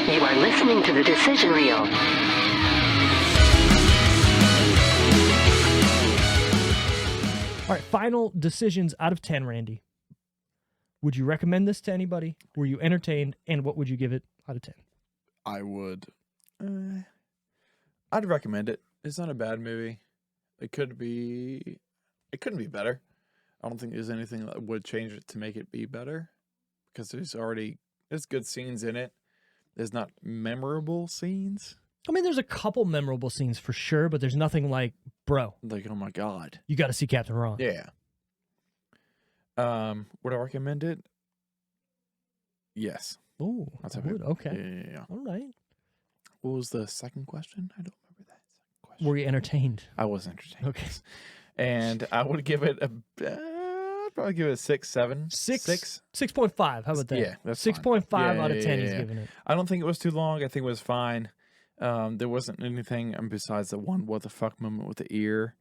You are listening to the decision reel. All right, final decisions out of 10, Randy. Would you recommend this to anybody? Were you entertained? And what would you give it out of 10? I would. I'd recommend it. It's not a bad movie. It couldn't be better. I don't think there's anything that would change it to make it be better, because there's good scenes in it. There's not memorable scenes. I mean, there's a couple memorable scenes for sure, but there's nothing like, bro, Like, oh my God. you got to see Captain Ron. Yeah. Would I recommend it? Yes. Oh, That's I okay. would. Okay. Yeah. All right. What was the second question? I don't remember that second question. Were you entertained? I was entertained. Okay. And I would give it I'd probably give it a 6, 7. 6.5. How about that? Yeah, that's 6.5 fine. out of 10 he's Yeah. giving it. I don't think it was too long. I think it was fine. There wasn't anything besides the one what the fuck moment with the ear.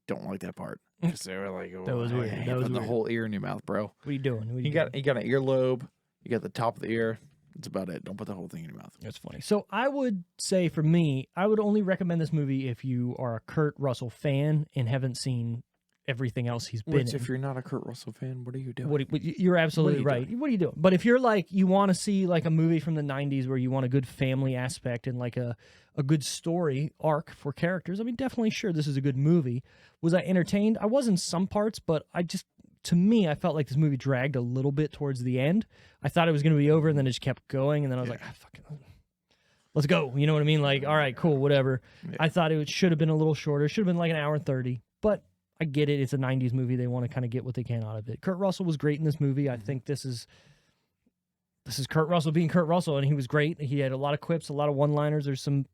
Don't like that part. Because they were like, oh, That was weird. hey, That was put the weird. whole ear in your mouth, bro. What are you doing? What are You got an earlobe. You got the top of the ear. That's about it. Don't put the whole thing in your mouth. That's funny. So I would say for me, I would only recommend this movie if you are a Kurt Russell fan and haven't seen everything else he's been Which, in. if you're not a Kurt Russell fan, what are you doing? You're absolutely What are you right. What are you doing? But if you're like, you want to see like a movie from the 90s where you want a good family aspect and like a good story arc for characters, I mean, definitely sure this is a good movie. Was I entertained? I was in some parts, but to me, I felt like this movie dragged a little bit towards the end. I thought it was going to be over, and then it just kept going, and then I was like, fuck it. Let's go. You know what I mean? Like, all right, cool, whatever. Yeah. I thought it should have been a little shorter. It should have been like an hour and 30, but I get it. It's a 90s movie. They want to kind of get what they can out of it. Kurt Russell was great in this movie. I think this is Kurt Russell being Kurt Russell, and he was great. He had a lot of quips, a lot of one-liners. There's some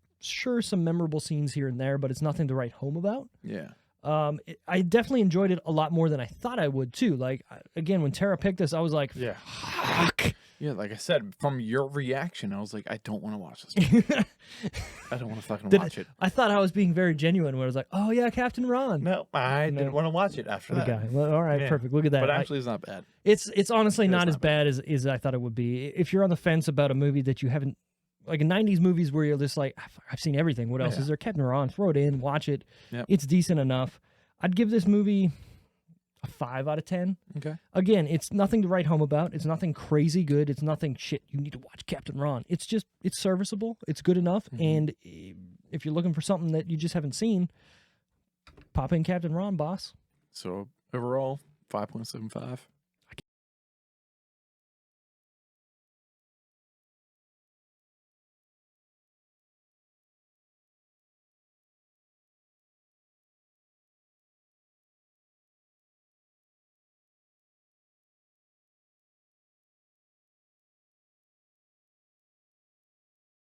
memorable scenes here and there, but it's nothing to write home about. Yeah. I definitely enjoyed it a lot more than I thought I would too. Like, again, when Tara picked this, I was like, Yeah. fuck. Yeah, like I said, from your reaction, I was like, I don't want to watch this movie. I don't want to fucking watch it. I thought I was being very genuine when I was like, oh yeah, Captain Ron. No, I didn't want to watch it after The that. guy. Well, all right, Yeah. perfect. Look at that. But actually, it's not bad. It's honestly not as not bad as I thought it would be. If you're on the fence about a movie that you haven't, like in 90s movies where you're just like, I've seen everything. What else is there? Captain Ron, throw it in, watch it. Yep. It's decent enough. I'd give this movie a 5 out of 10. Okay. Again, it's nothing to write home about. It's nothing crazy good. It's nothing shit. You need to watch Captain Ron. It's serviceable. It's good enough. Mm-hmm. And if you're looking for something that you just haven't seen, pop in Captain Ron, boss. So overall, 5.75.